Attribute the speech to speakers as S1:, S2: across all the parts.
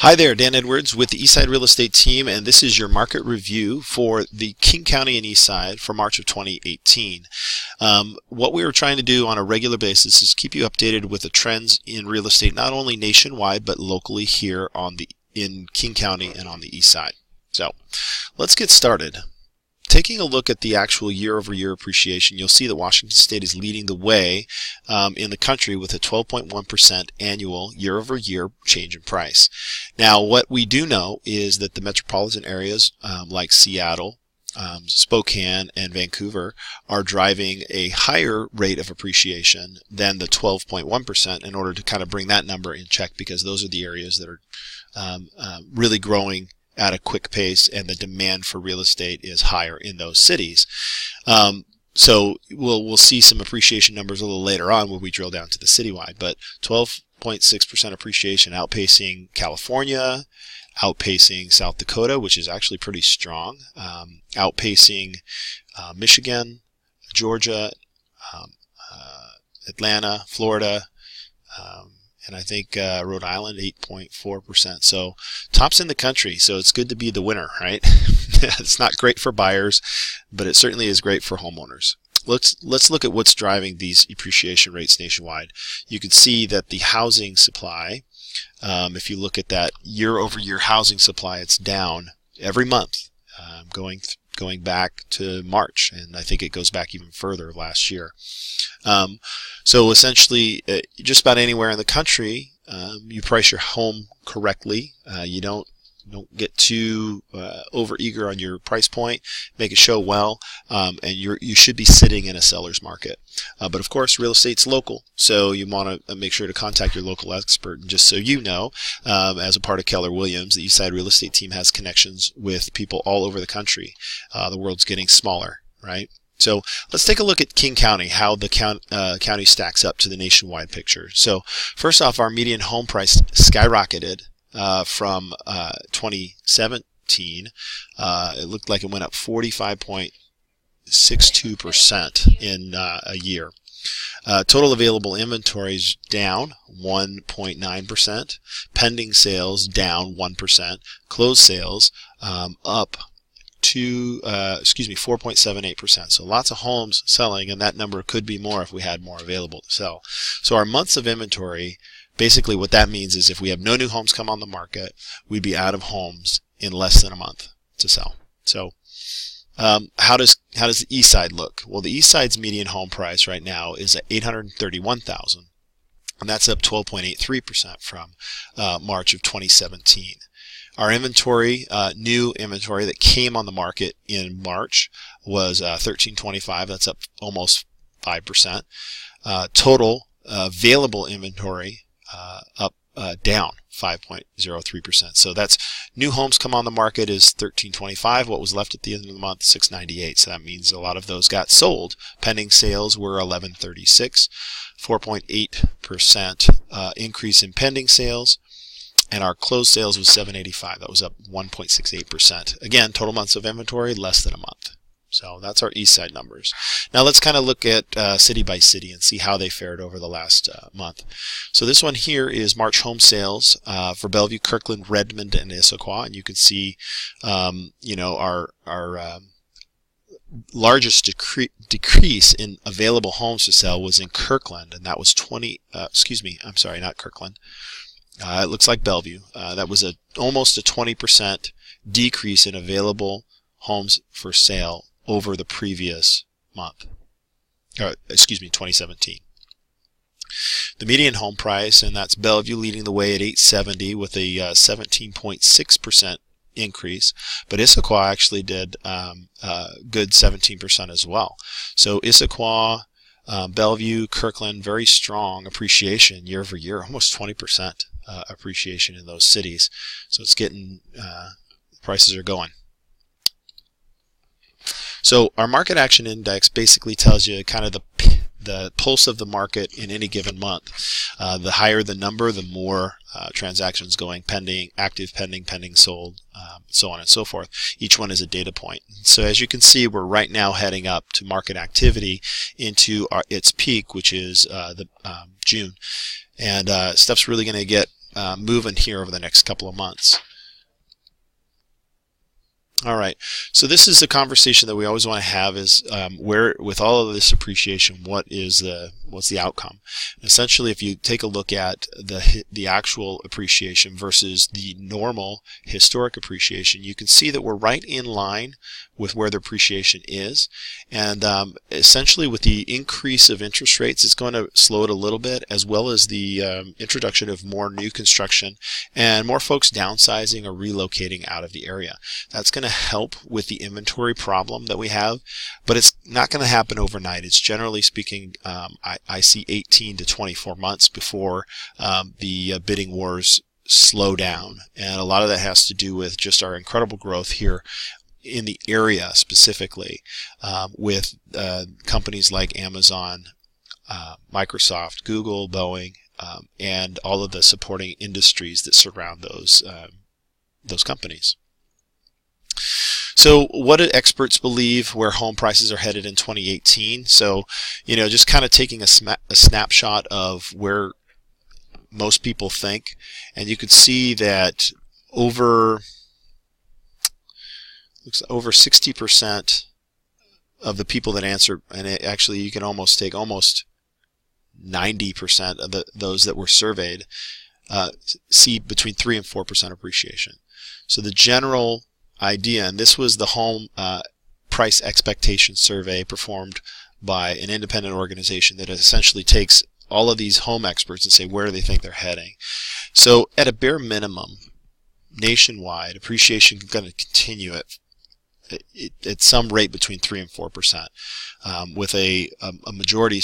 S1: Hi there, Dan Edwards with the Eastside Real Estate Team, and this is your market review for the King County and Eastside for March of 2018. What we are trying to do on a regular basis is keep you updated with the trends in real estate, not only nationwide but locally here in King County and on the Eastside. So let's get started. Taking a look at the actual year-over-year appreciation, you'll see that Washington State is leading the way in the country with a 12.1% annual year-over-year change in price. Now, what we do know is that the metropolitan areas like Seattle, Spokane, and Vancouver are driving a higher rate of appreciation than the 12.1% in order to kind of bring that number in check, because those are the areas that are really growing at a quick pace, and the demand for real estate is higher in those cities. So we'll see some appreciation numbers a little later on when we drill down to the citywide, but 12.6% appreciation, outpacing California, outpacing South Dakota, which is actually pretty strong, outpacing Michigan, Georgia, Atlanta, Florida, and I think Rhode Island, 8.4%. So tops in the country, so it's good to be the winner, right? It's not great for buyers, but it certainly is great for homeowners. Let's look at what's driving these appreciation rates nationwide. You can see that the housing supply, if you look at that year-over-year housing supply, it's down every month, going back to March, and I think it goes back even further last year. So essentially, just about anywhere in the country, you price your home correctly. You don't get too over-eager on your price point. Make it show well, and you should be sitting in a seller's market. But of course, real estate's local, so you want to make sure to contact your local expert. And just so you know, as a part of Keller Williams, the Eastside Real Estate Team has connections with people all over the country. The world's getting smaller, right? So let's take a look at King County, how the county stacks up to the nationwide picture. So first off, our median home price skyrocketed from 2017. It looked like it went up 45.62% in a year. Total available inventory is down 1.9%. Pending sales down 1%. Closed sales up 4.78%. So lots of homes selling, and that number could be more if we had more available to sell. So our months of inventory, basically what that means is if we have no new homes come on the market, we'd be out of homes in less than a month to sell. So how does the East Side look? Well, the East Side's median home price right now is at $831,000, and that's up 12.83% from March of 2017. Our inventory, new inventory that came on the market in March was 1325. That's up almost 5%. Total available inventory down 5.03%. So that's new homes come on the market is 1325. What was left at the end of the month, 698. So that means a lot of those got sold. Pending sales were 1136, 4.8% increase in pending sales. And our closed sales was 785. That was up 1.68%. Again, total months of inventory, less than a month. So that's our East Side numbers. Now let's kind of look at city by city and see how they fared over the last month. So this one here is March home sales for Bellevue, Kirkland, Redmond, and Issaquah. And you can see, our largest decrease in available homes to sell was in Kirkland, and that was not Kirkland. It looks like Bellevue. That was almost a 20% decrease in available homes for sale over the previous month. 2017. The median home price, and that's Bellevue leading the way at $870 with a 17.6% increase, but Issaquah actually did good 17% as well. So Issaquah, Bellevue, Kirkland, very strong appreciation year over year, almost 20%. Appreciation in those cities. So it's getting, prices are going. So our market action index basically tells you kind of the pulse of the market in any given month. The higher the number, the more transactions going, pending, active, pending, sold, so on and so forth. Each one is a data point. So as you can see, we're right now heading up to market activity into its peak, which is June. And stuff's really going to get moving here over the next couple of months. All right, so this is the conversation that we always want to have: is where, with all of this appreciation, what's the outcome? Essentially, if you take a look at the actual appreciation versus the normal historic appreciation, you can see that we're right in line with where the appreciation is, and essentially with the increase of interest rates, it's going to slow it a little bit, as well as the introduction of more new construction and more folks downsizing or relocating out of the area. That's going to help with the inventory problem that we have, but it's not going to happen overnight. It's generally speaking, I see 18 to 24 months before the bidding wars slow down, and a lot of that has to do with just our incredible growth here in the area, specifically with companies like Amazon, Microsoft, Google, Boeing, and all of the supporting industries that surround those companies. So what do experts believe where home prices are headed in 2018? So, just kind of taking a snapshot of where most people think, and you could see that over 60% of the people that answer, and actually you can almost take almost 90% of those that were surveyed, see between 3 and 4% appreciation. So the general idea, and this was the home price expectation survey performed by an independent organization that essentially takes all of these home experts and say where do they think they're heading. So at a bare minimum, nationwide, appreciation is going to continue at some rate between 3 and 4%, with a majority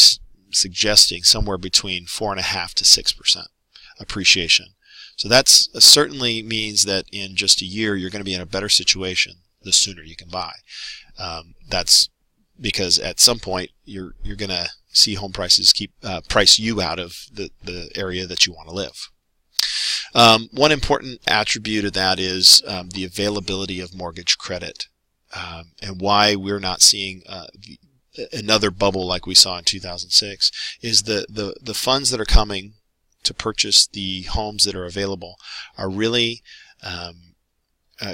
S1: suggesting somewhere between 4.5% to 6% appreciation. So that certainly means that in just a year you're going to be in a better situation the sooner you can buy. That's because at some point you're going to see home prices keep price you out of the area that you want to live. One important attribute of that is the availability of mortgage credit, and why we're not seeing another bubble like we saw in 2006 is the funds that are coming to purchase the homes that are available are really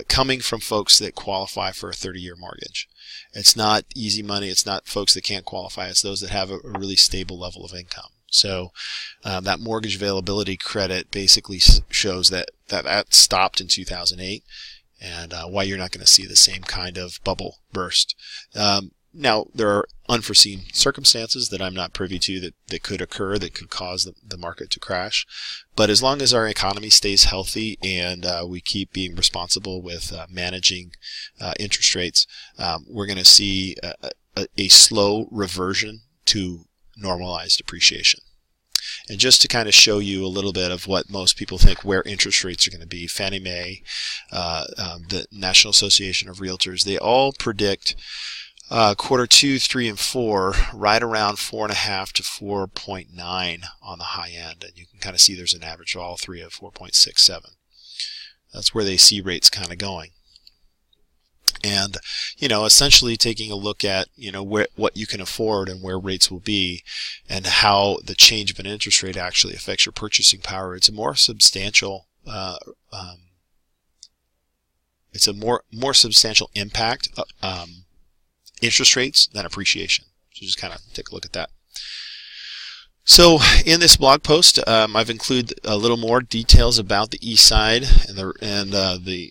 S1: coming from folks that qualify for a 30-year mortgage. It's not easy money. It's not folks that can't qualify. It's those that have a really stable level of income. So that mortgage availability credit basically shows that stopped in 2008, and why you're not going to see the same kind of bubble burst. Now, there are unforeseen circumstances that I'm not privy to that could occur that could cause the market to crash. But as long as our economy stays healthy and we keep being responsible with managing interest rates, we're going to see a slow reversion to normalized appreciation. And just to kind of show you a little bit of what most people think where interest rates are going to be, Fannie Mae, the National Association of Realtors, they all predict quarter 2, 3, and 4 right around 4.5 to 4.9 on the high end, and you can kind of see there's an average of all three of 4.67. That's where they see rates kind of going. And essentially taking a look at what you can afford and where rates will be, and how the change of an interest rate actually affects your purchasing power. It's a more substantial more substantial impact interest rates than appreciation. So just kind of take a look at that. So in this blog post, I've included a little more details about the Eastside and the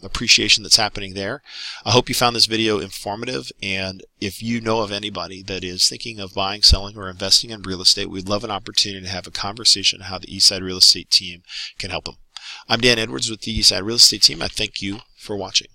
S1: appreciation that's happening there. I hope you found this video informative, and if you know of anybody that is thinking of buying, selling, or investing in real estate, we'd love an opportunity to have a conversation on how the Eastside Real Estate Team can help them. I'm Dan Edwards with the Eastside Real Estate Team. I thank you for watching.